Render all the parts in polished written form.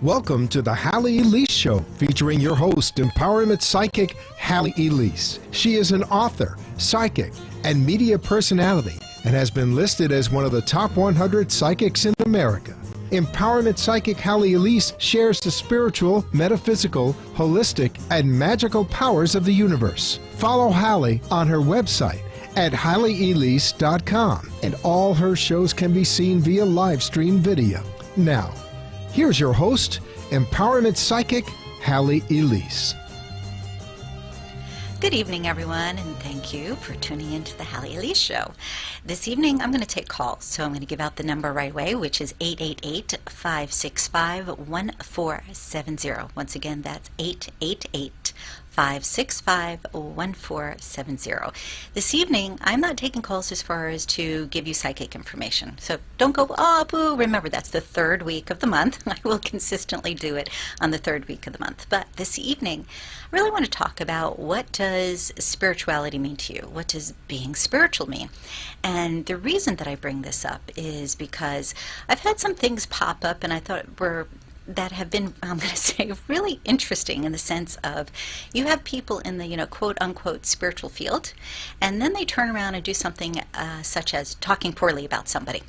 Welcome to the Halley Elise Show, featuring your host, empowerment psychic Halley Elise. She is an author, psychic, and media personality, and has been listed as one of the top 100 psychics in America. Empowerment psychic Halley Elise shares the spiritual, metaphysical, holistic, and magical powers of the universe. Follow Halley on her website at HalleyElise.com, and all her shows can be seen via live stream video. Now, here's your host, empowerment psychic Halley Elise. Good evening, everyone, and thank you for tuning into the Halley Elise Show. This evening, I'm going to take calls, so I'm going to give out the number right away, which is 888-565-1470. Once again, that's 888-565-1470. This evening, I'm not taking calls as far as to give you psychic information. So don't go, oh, boo. Remember, that's the third week of the month. I will consistently do it on the third week of the month. But this evening, I really want to talk about, what does spirituality mean to you? What does being spiritual mean? And the reason that I bring this up is because I've had some things pop up, and I thought that have been, I'm going to say, really interesting, in the sense of, you have people in the, quote unquote spiritual field, and then they turn around and do something such as talking poorly about somebody.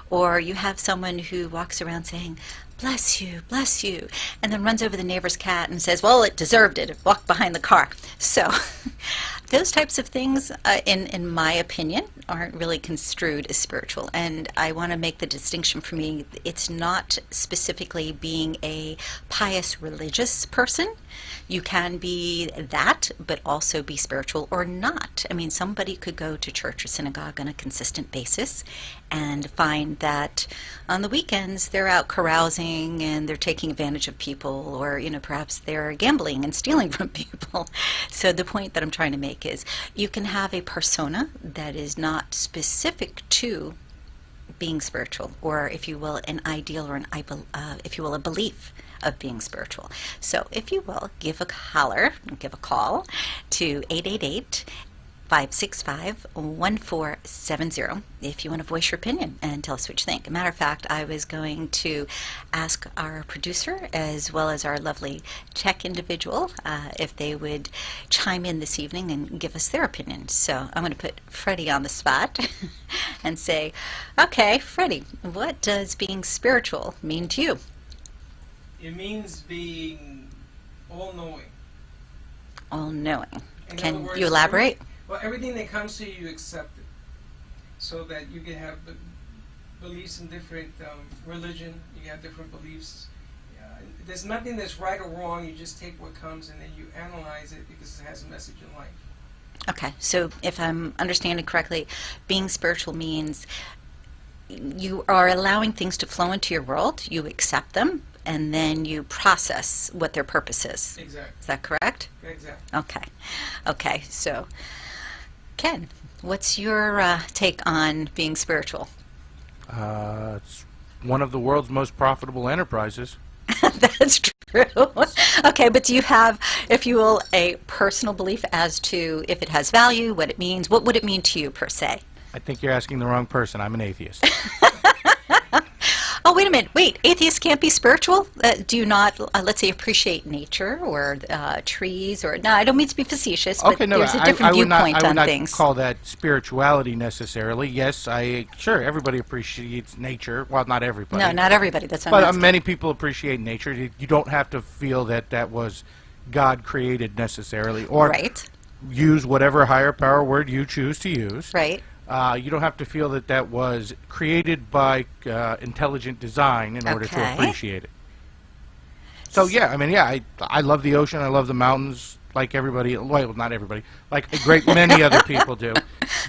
Or you have someone who walks around saying, bless you, and then runs over the neighbor's cat and says, well, it deserved it. It walked behind the car. So those types of things, in my opinion, aren't really construed as spiritual. And I want to make the distinction. For me, it's not specifically being a pious religious person. You can be that, but also be spiritual or not. I mean, somebody could go to church or synagogue on a consistent basis and find that on the weekends they're out carousing and they're taking advantage of people, or perhaps they're gambling and stealing from people. So the point that I'm trying to make is, you can have a persona that is not specific to being spiritual, or if you will, an ideal, or if you will, a belief of being spiritual. So if you will, give a call to 888-565-1470 if you want to voice your opinion and tell us what you think. Matter of fact, I was going to ask our producer, as well as our lovely tech individual, if they would chime in this evening and give us their opinion. So I'm going to put Freddie on the spot and say, okay, Freddie, what does being spiritual mean to you? It means being all-knowing. All-knowing. Can words, you elaborate? Everything that comes to you, you accept it. So that you can have beliefs in different religion. You have different beliefs. There's nothing that's right or wrong. You just take what comes and then you analyze it because it has a message in life. Okay, so if I'm understanding correctly, being spiritual means you are allowing things to flow into your world, you accept them, and then you process what their purpose is. Exactly. Is that correct? Exactly. Okay, so Ken, what's your take on being spiritual? It's one of the world's most profitable enterprises. That's true. Okay, but do you have, if you will, a personal belief as to if it has value, what it means? What would it mean to you, per se? I think you're asking the wrong person. I'm an atheist. Oh, wait a minute. Wait, atheists can't be spiritual? Do you not, let's say, appreciate nature or trees? Or no, I don't mean to be facetious, but there's a different viewpoint on things. I would not call that spirituality necessarily. Yes, sure, everybody appreciates nature. Well, not everybody. No, not everybody. That's what I'm asking. Many people appreciate nature. You don't have to feel that was God created necessarily, or use whatever higher power word you choose to use. Right. You don't have to feel that was created by intelligent design in order to appreciate it. So I love the ocean. I love the mountains, like everybody. Well, not everybody, like a great many other people do.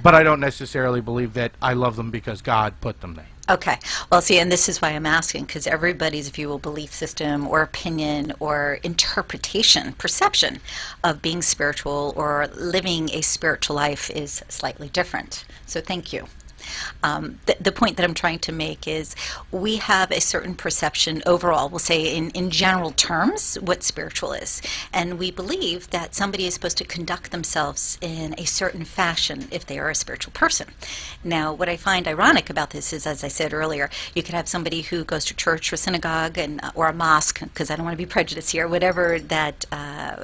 But I don't necessarily believe that I love them because God put them there. Okay. Well, see, and this is why I'm asking, because everybody's view or belief system or opinion or interpretation, perception of being spiritual or living a spiritual life is slightly different. So thank you. The point that I'm trying to make is we have a certain perception overall, we'll say in general terms, what spiritual is. And we believe that somebody is supposed to conduct themselves in a certain fashion if they are a spiritual person. Now, what I find ironic about this is, as I said earlier, you could have somebody who goes to church or synagogue or a mosque, because I don't want to be prejudiced here, whatever that,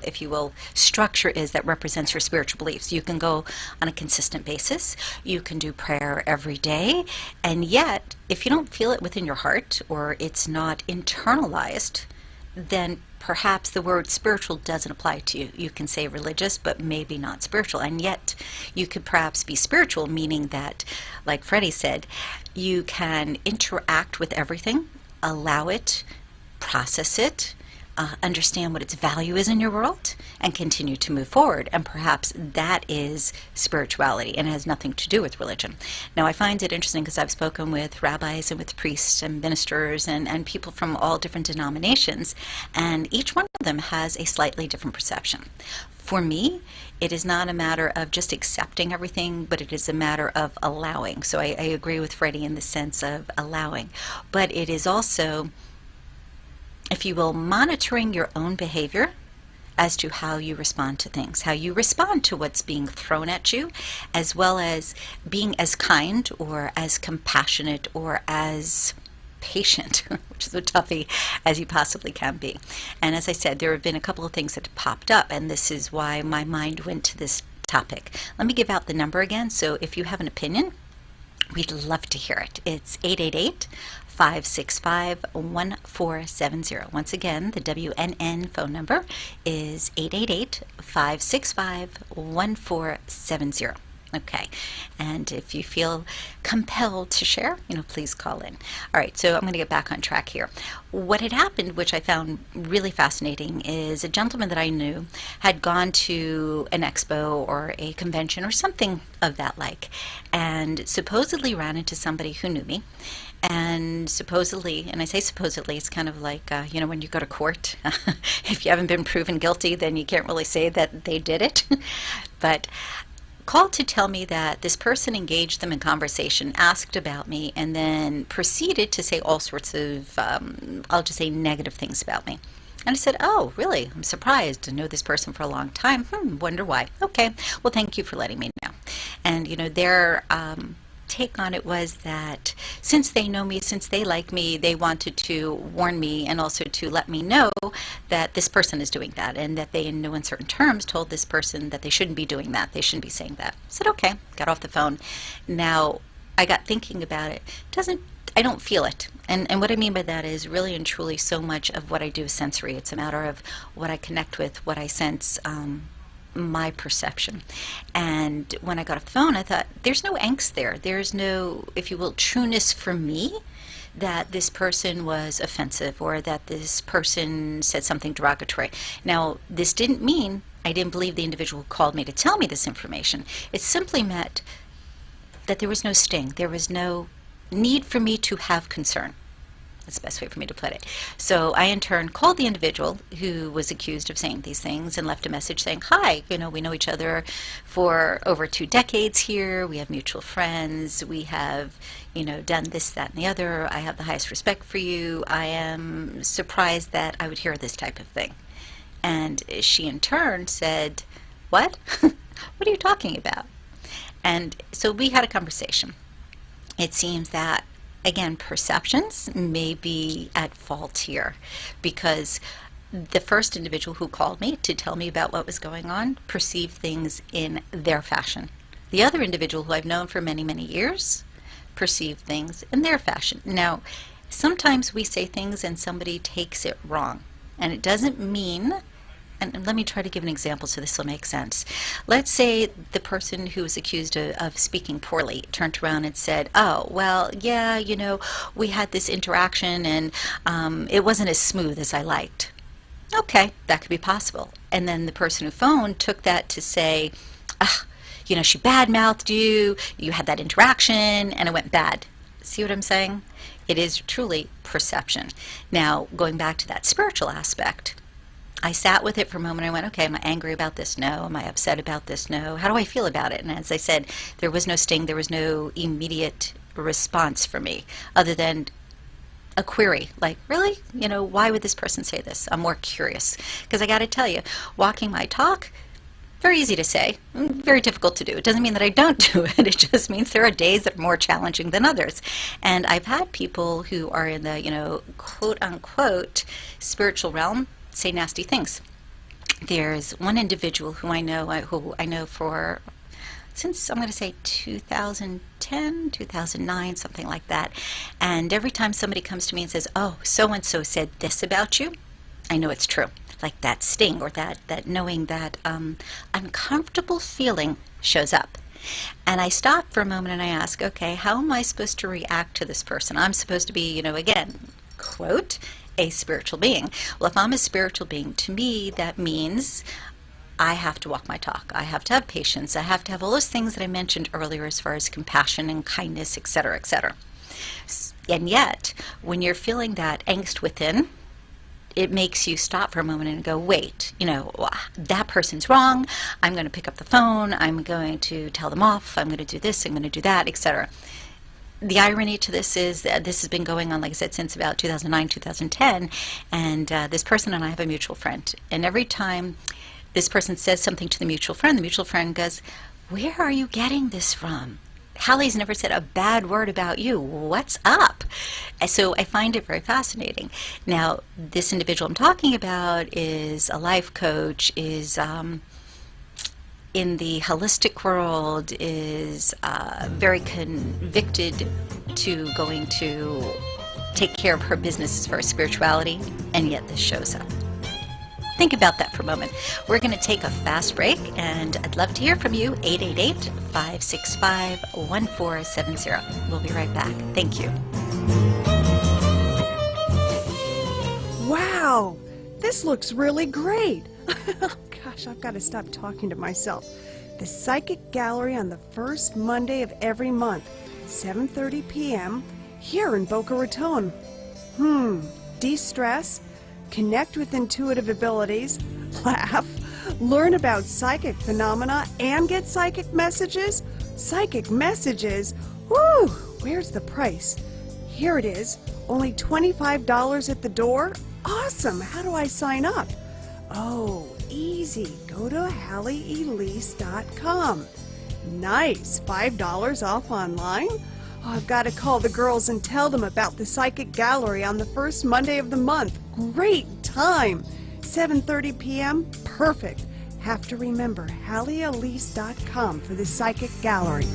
if you will, structure is that represents your spiritual beliefs. You can go on a consistent basis. You can do prayer every day, and yet if you don't feel it within your heart or it's not internalized, then perhaps the word spiritual doesn't apply to you. You can say religious, but maybe not spiritual, and yet you could perhaps be spiritual, meaning that, like Freddie said, you can interact with everything, allow it, process it, understand what its value is in your world, and continue to move forward. And perhaps that is spirituality and has nothing to do with religion. Now, I find it interesting because I've spoken with rabbis and with priests and ministers and people from all different denominations, and each one of them has a slightly different perception. For me, it is not a matter of just accepting everything, but it is a matter of allowing. So I agree with Freddie in the sense of allowing. But it is also, if you will, monitoring your own behavior as to how you respond to things, how you respond to what's being thrown at you, as well as being as kind or as compassionate or as patient, which is a toughie, as you possibly can be. And as I said, there have been a couple of things that have popped up, and this is why my mind went to this topic. Let me give out the number again. So if you have an opinion, we'd love to hear it. It's 888-565-1470. Once again, the WNN phone number is 888-565-1470. Okay, and if you feel compelled to share, please call in. All right, so I'm going to get back on track here. What had happened, which I found really fascinating, is a gentleman that I knew had gone to an expo or a convention or something of that like, and supposedly ran into somebody who knew me. And supposedly, and I say supposedly, it's kind of like, when you go to court, if you haven't been proven guilty, then you can't really say that they did it. But called to tell me that this person engaged them in conversation, asked about me, and then proceeded to say all sorts of, I'll just say negative things about me. And I said, oh, really? I'm surprised to know this person for a long time. Wonder why. Okay, well, thank you for letting me know. And, their take on it was that since they know me, since they like me, they wanted to warn me and also to let me know that this person is doing that, and that they, in no uncertain terms, told this person that they shouldn't be doing that, they shouldn't be saying that. I said, okay, got off the phone. Now, I got thinking about it. I don't feel it. And what I mean by that is really and truly so much of what I do is sensory. It's a matter of what I connect with, what I sense, my perception. And when I got off the phone, I thought, there's no angst there. There's no, if you will, trueness for me that this person was offensive or that this person said something derogatory. Now, this didn't mean I didn't believe the individual who called me to tell me this information. It simply meant that there was no sting. There was no need for me to have concern. That's the best way for me to put it. So I, in turn, called the individual who was accused of saying these things and left a message saying, hi, we know each other for over 2 decades here. We have mutual friends. We have, done this, that, and the other. I have the highest respect for you. I am surprised that I would hear this type of thing. And she, in turn, said, what? What are you talking about? And so we had a conversation. It seems that, again, perceptions may be at fault here, because the first individual who called me to tell me about what was going on perceived things in their fashion. The other individual, who I've known for many, many years, perceived things in their fashion. Now, sometimes we say things and somebody takes it wrong, and it doesn't mean, and let me try to give an example so this will make sense. Let's say the person who was accused of speaking poorly turned around and said, oh, well, yeah, we had this interaction and it wasn't as smooth as I liked. Okay, that could be possible. And then the person who phoned took that to say, she badmouthed you, you had that interaction, and it went bad. See what I'm saying? It is truly perception. Now, going back to that spiritual aspect, I sat with it for a moment. I went, okay, am I angry about this? No. Am I upset about this? No. How do I feel about it? And as I said, there was no sting. There was no immediate response for me other than a query, like, really? Why would this person say this? I'm more curious. Because I got to tell you, walking my talk, very easy to say, very difficult to do. It doesn't mean that I don't do it. It just means there are days that are more challenging than others. And I've had people who are in the, quote unquote, spiritual realm say nasty things. There's one individual who I know for since, I'm going to say 2010, 2009, something like that. And every time somebody comes to me and says, oh, so-and-so said this about you, I know it's true. Like that sting or that knowing that uncomfortable feeling shows up. And I stop for a moment and I ask, okay, how am I supposed to react to this person? I'm supposed to be, again, quote, a spiritual being. Well, if I'm a spiritual being, to me, that means I have to walk my talk. I have to have patience. I have to have all those things that I mentioned earlier as far as compassion and kindness, etc., etc. And yet, when you're feeling that angst within, it makes you stop for a moment and go, wait, that person's wrong. I'm going to pick up the phone. I'm going to tell them off. I'm going to do this. I'm going to do that, etc. The irony to this is that this has been going on, like I said, since about 2009, 2010. And this person and I have a mutual friend. And every time this person says something to the mutual friend goes, where are you getting this from? Halley's never said a bad word about you. What's up? So I find it very fascinating. Now, this individual I'm talking about is a life coach, is in the holistic world, is very convicted to going to take care of her business as far as spirituality, and yet this shows up. Think about that for a moment. We're going to take a fast break, and I'd love to hear from you. 888-565-1470. We'll be right back. Thank you. Wow, this looks really great. Gosh, I've got to stop talking to myself. The Psychic Gallery on the first Monday of every month, 7:30 p.m., here in Boca Raton. De-stress, connect with intuitive abilities, laugh, learn about psychic phenomena, and get psychic messages? Psychic messages? Woo! Where's the price? Here it is. Only $25 at the door? Awesome! How do I sign up? Oh, easy. Go to HalleyElise.com. Nice. $5 off online? Oh, I've got to call the girls and tell them about the Psychic Gallery on the first Monday of the month. Great time. 7:30 p.m. Perfect. Have to remember HalleyElise.com for the Psychic Gallery.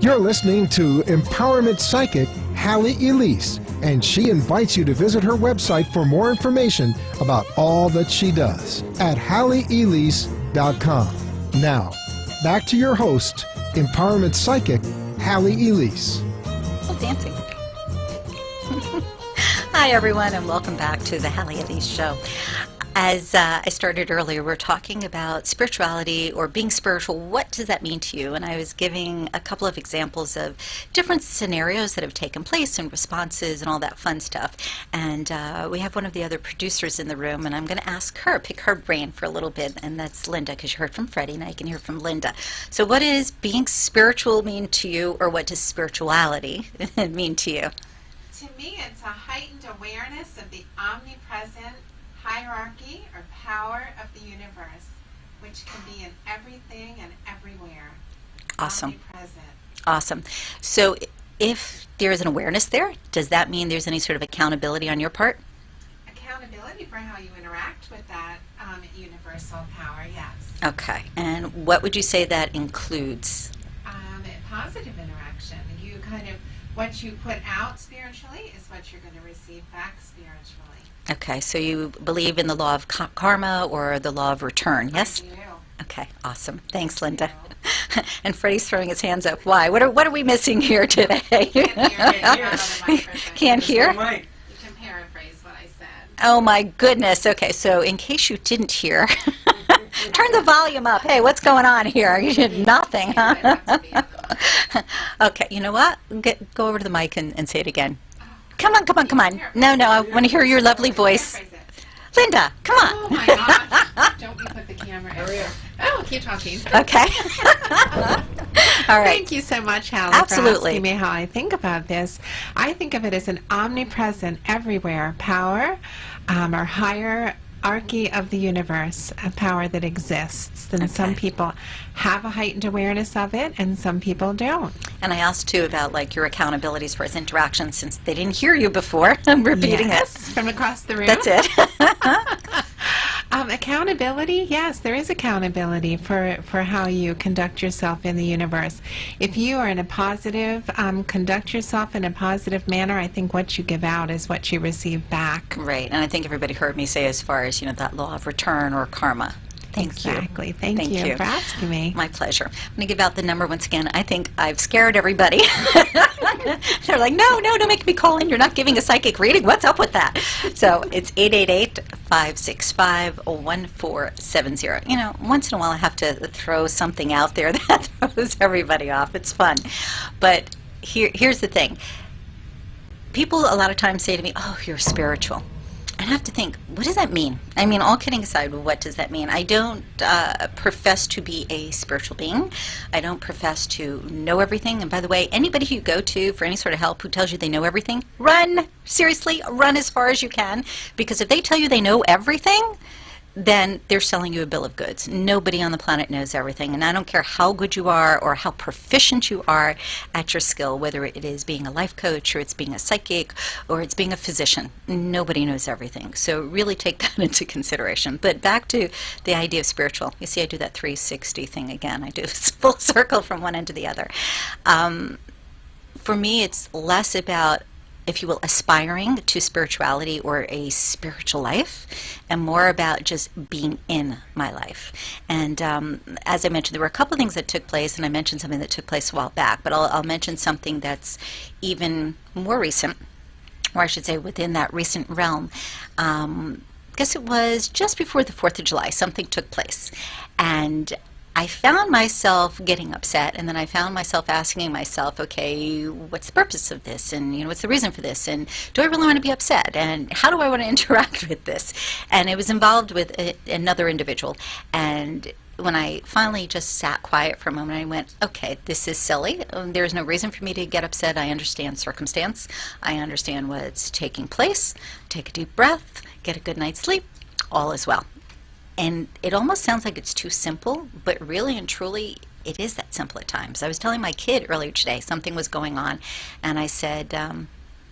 You're listening to Empowerment Psychic Halley Elise, and she invites you to visit her website for more information about all that she does at HalleyElise.com. Now, back to your host, Empowerment Psychic Halley Elise. Oh, dancing. Hi, everyone, and welcome back to the Halley Elise Show. As I started earlier, we're talking about spirituality or being spiritual. What does that mean to you? And I was giving a couple of examples of different scenarios that have taken place and responses and all that fun stuff. And we have one of the other producers in the room, and I'm going to ask her, pick her brain for a little bit, and that's Linda, because you heard from Freddie, and I can hear from Linda. So what does being spiritual mean to you, or what does spirituality mean to you? To me, it's a heightened awareness of the omnipresent hierarchy or power of the universe, which can be in everything and everywhere. Awesome. Omnipresent. Awesome. So if there is an awareness there, does that mean there's any sort of accountability on your part? Accountability for how you interact with that universal power, yes. Okay. And what would you say that includes? Positive interaction. You kind of, what you put out spiritually is what you're going to receive back spiritually. Okay, so you believe in the law of karma or the law of return, yes? I do. Okay, awesome. Thanks, Linda. And Freddie's throwing his hands up. Why? What are we missing here today? Can't hear? You can paraphrase what I said. Oh my goodness. Okay, so in case you didn't hear, turn the volume up. Hey, what's going on here? You did nothing, huh? Okay, you know what? Go over to the mic and say it again. Come on, come on, come on. No, no, I want to hear your lovely voice. Paraphrase it. Linda, come on. Oh my gosh. Don't you put the camera in. Oh, keep talking. Okay. All right. Thank you so much, Halley, Absolutely. for asking me how I think about this. I think of it as an omnipresent, everywhere power, or hierarchy of the universe, a power that exists. And some people have a heightened awareness of it, and some people don't. And I asked too about like your accountabilities for his interactions since they didn't hear you before. I'm repeating Yes, it. from across the room. That's it. Accountability, yes, there is accountability for how you conduct yourself in the universe. If you are in a positive, conduct yourself in a positive manner, I think what you give out is what you receive back. Right. And I think everybody heard me say as far as, that law of return or karma. Thank you. Exactly. Thank you for asking me. My pleasure. I'm going to give out the number once again. I think I've scared everybody. They're like, no, don't make me call in. You're not giving a psychic reading. What's up with that? So it's 888-565-1470. Once in a while I have to throw something out there that throws everybody off. It's fun. But here's the thing. People a lot of times say to me, oh, you're spiritual. I have to think, what does that mean? I mean, all kidding aside, what does that mean? I don't profess to be a spiritual being. I don't profess to know everything. And by the way, anybody who you go to for any sort of help who tells you they know everything, run. Seriously, run as far as you can. Because if they tell you they know everything, then they're selling you a bill of goods. Nobody on the planet knows everything. And I don't care how good you are or how proficient you are at your skill, whether it is being a life coach or it's being a psychic or it's being a physician. Nobody knows everything. So really take that into consideration. But back to the idea of spiritual. You see, I do that 360 thing again. I do this full circle from one end to the other. For me, it's less about, if you will, aspiring to spirituality or a spiritual life, and more about just being in my life. And as I mentioned, there were a couple of things that took place, and I mentioned something that took place a while back, but I'll mention something that's even more recent, or I should say within that recent realm. I guess it was just before the 4th of July, something took place. And I found myself getting upset, and then I found myself asking myself, okay, what's the purpose of this? And, what's the reason for this? And do I really want to be upset? And how do I want to interact with this? And it was involved with another individual. And when I finally just sat quiet for a moment, I went, okay, this is silly. There's no reason for me to get upset. I understand circumstance. I understand what's taking place. Take a deep breath, get a good night's sleep. All is well. And it almost sounds like it's too simple, but really and truly, it is that simple at times. I was telling my kid earlier today, something was going on, and I said,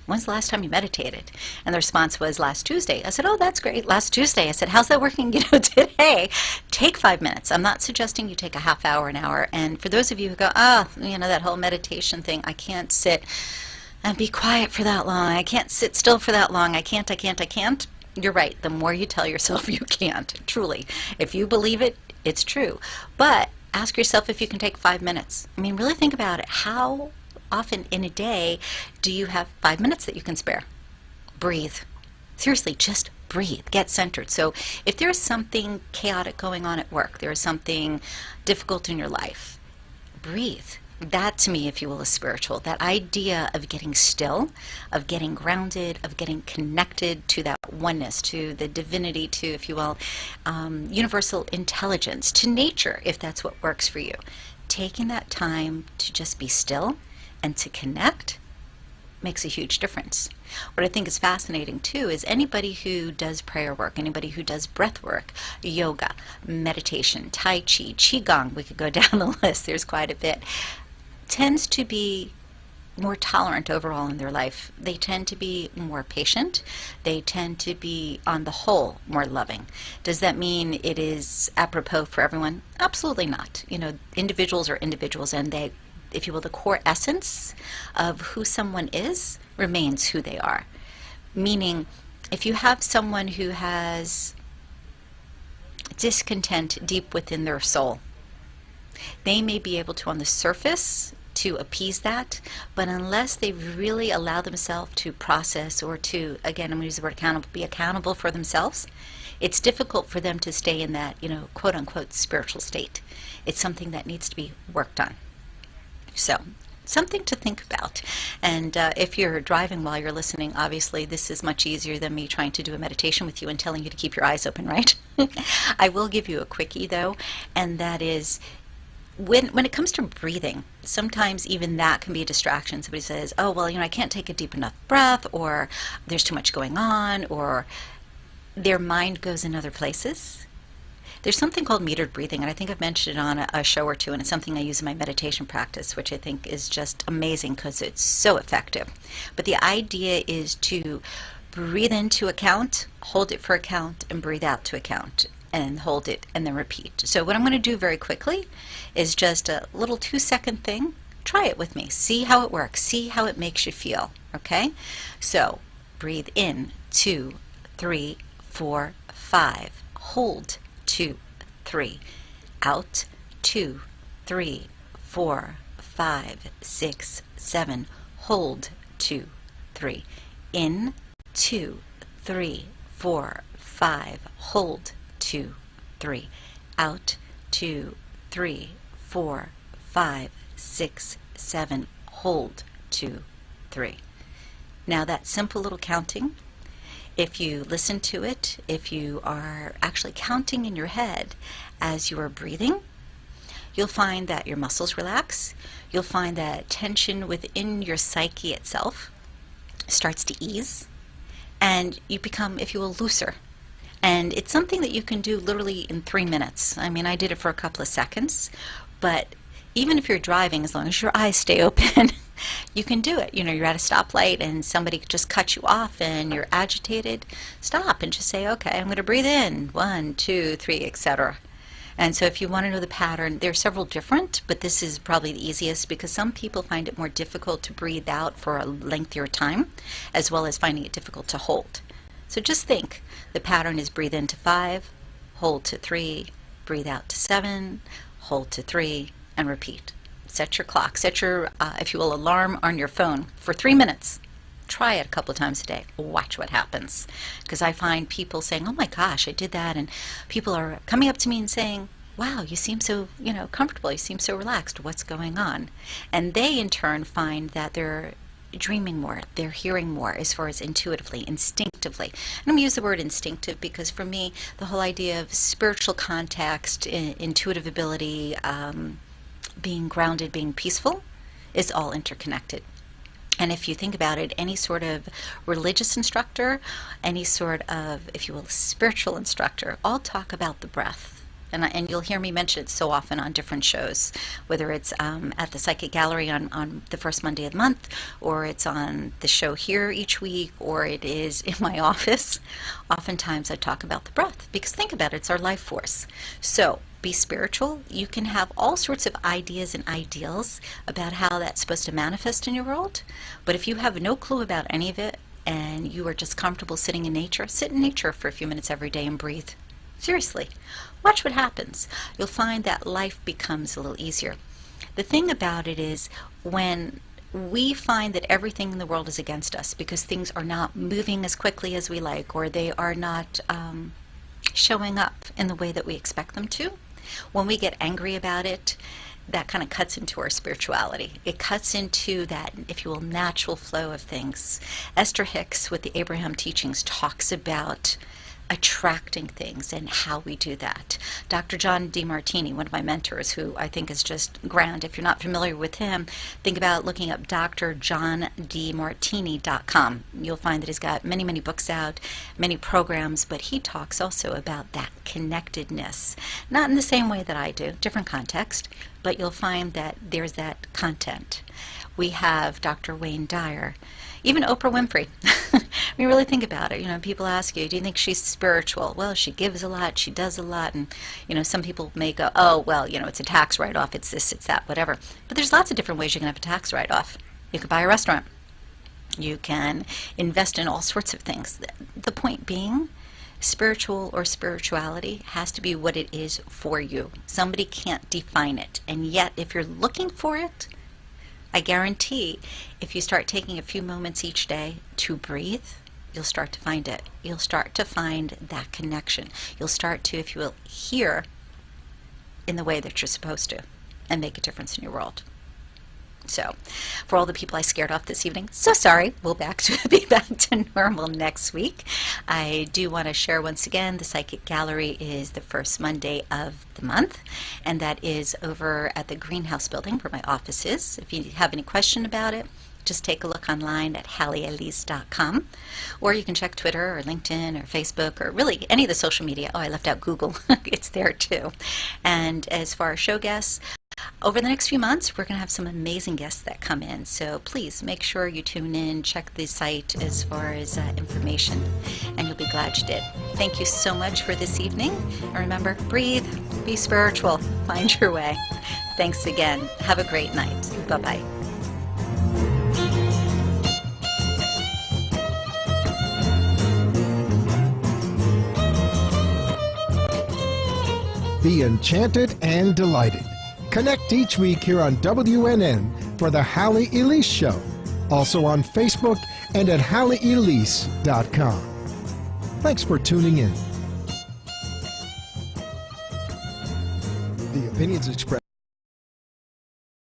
when's the last time you meditated? And the response was, last Tuesday. I said, oh, that's great. Last Tuesday. I said, how's that working today? Take 5 minutes. I'm not suggesting you take a half hour, an hour. And for those of you who go, that whole meditation thing, I can't sit and be quiet for that long. I can't sit still for that long. I can't. You're right. The more you tell yourself you can't, truly. If you believe it, it's true. But ask yourself if you can take 5 minutes. I mean, really think about it. How often in a day do you have 5 minutes that you can spare? Breathe. Seriously, just breathe. Get centered. So if there's something chaotic going on at work, there is something difficult in your life, breathe. That, to me, if you will, is spiritual. That idea of getting still, of getting grounded, of getting connected to that oneness, to the divinity, to, if you will, universal intelligence, to nature, if that's what works for you. Taking that time to just be still and to connect makes a huge difference. What I think is fascinating, too, is anybody who does prayer work, anybody who does breath work, yoga, meditation, tai chi, qigong, we could go down the list, there's quite a bit, tends to be more tolerant overall in their life. They tend to be more patient. They tend to be, on the whole, more loving. Does that mean it is apropos for everyone? Absolutely not. Individuals are individuals, and they, if you will, the core essence of who someone is remains who they are. Meaning, if you have someone who has discontent deep within their soul, they may be able to, on the surface, to appease that, but unless they really allow themselves to process or to, again, I'm going to use the word accountable, be accountable for themselves, it's difficult for them to stay in that, quote-unquote spiritual state. It's something that needs to be worked on. So something to think about. And if you're driving while you're listening, obviously this is much easier than me trying to do a meditation with you and telling you to keep your eyes open, right? I will give you a quickie though, and that is when it comes to breathing, sometimes even that can be a distraction. Somebody says, oh, well, I can't take a deep enough breath, or there's too much going on, or their mind goes in other places. There's something called metered breathing, and I think I've mentioned it on a show or two, and it's something I use in my meditation practice, which I think is just amazing because it's so effective. But the idea is to breathe into a count, hold it for a count, and breathe out to a count, and hold it, and then repeat. So what I'm going to do very quickly is just a little 2-second thing. Try it with me. See how it works. See how it makes you feel. Okay? So breathe in, 2, 3, 4, 5. Hold, 2, 3. Out, 2, 3, 4, 5, 6, 7. Hold, 2, 3. In, 2, 3, 4, 5. Hold, 2, 3. Out, 2, 3, 4, 5, 6, 7. Hold, 2, 3. Now that simple little counting, if you listen to it, if you are actually counting in your head as you are breathing, you'll find that your muscles relax. You'll find that tension within your psyche itself starts to ease, and you become, if you will, looser. And it's something that you can do literally in 3 minutes. I mean, I did it for a couple of seconds, but even if you're driving, as long as your eyes stay open, you can do it. You're at a stoplight and somebody just cuts you off and you're agitated. Stop and just say, okay, I'm going to breathe in, 1, 2, 3, etc. And so if you want to know the pattern, there are several different, but this is probably the easiest because some people find it more difficult to breathe out for a lengthier time, as well as finding it difficult to hold. So just think, the pattern is breathe into 5, hold to 3, breathe out to 7, hold to 3, and repeat. Set your clock, set your, if you will, alarm on your phone for 3 minutes. Try it a couple of times a day. Watch what happens. Because I find people saying, oh my gosh, I did that, and people are coming up to me and saying, wow, you seem so, comfortable, you seem so relaxed, what's going on? And they in turn find that they're dreaming more, they're hearing more as far as intuitively, instinctively. And I'm going to use the word instinctive because for me, the whole idea of spiritual context, intuitive ability, being grounded, being peaceful, is all interconnected. And if you think about it, any sort of religious instructor, any sort of, if you will, spiritual instructor, all talk about the breath. And you'll hear me mention it so often on different shows, whether it's at the Psychic Gallery on the first Monday of the month, or it's on the show here each week, or it is in my office. Oftentimes I talk about the breath, because think about it, it's our life force. So be spiritual. You can have all sorts of ideas and ideals about how that's supposed to manifest in your world, but if you have no clue about any of it, and you are just comfortable sitting in nature, sit in nature for a few minutes every day and breathe. Seriously, watch what happens. You'll find that life becomes a little easier. The thing about it is when we find that everything in the world is against us because things are not moving as quickly as we like, or they are not showing up in the way that we expect them to, when we get angry about it, that kind of cuts into our spirituality. It cuts into that, if you will, natural flow of things. Esther Hicks with the Abraham Teachings talks about attracting things and how we do that. Dr. John DeMartini, one of my mentors, who I think is just grand. If you're not familiar with him, think about looking up drjohndemartini.com. You'll find that he's got many, many books out, many programs, but he talks also about that connectedness. Not in the same way that I do, different context, but you'll find that there's that content. We have Dr. Wayne Dyer, even Oprah Winfrey. When you really think about it, people ask you, do you think she's spiritual? Well, she gives a lot, she does a lot, and, some people may go, oh, well, it's a tax write-off, it's this, it's that, whatever. But there's lots of different ways you can have a tax write-off. You could buy a restaurant. You can invest in all sorts of things. The point being, spiritual or spirituality has to be what it is for you. Somebody can't define it. And yet, if you're looking for it, I guarantee if you start taking a few moments each day to breathe, you'll start to find it. You'll start to find that connection. You'll start to, if you will, hear in the way that you're supposed to and make a difference in your world. So, for all the people I scared off this evening, so sorry. We'll be back to normal next week. I do want to share once again, the Psychic Gallery is the first Monday of the month, and that is over at the Greenhouse building where my office is. If you have any question about it, just take a look online at HalleyElise.com, or you can check Twitter or LinkedIn or Facebook or really any of the social media. Oh, I left out Google. It's there too. And as far as show guests, over the next few months, we're going to have some amazing guests that come in. So please make sure you tune in, check the site as far as information, and you'll be glad you did. Thank you so much for this evening. And remember, breathe, be spiritual, find your way. Thanks again. Have a great night. Bye-bye. Be enchanted and delighted. Connect each week here on WNN for the Halley Elise Show. Also on Facebook and at HalleyElise.com. Thanks for tuning in. The opinions expressed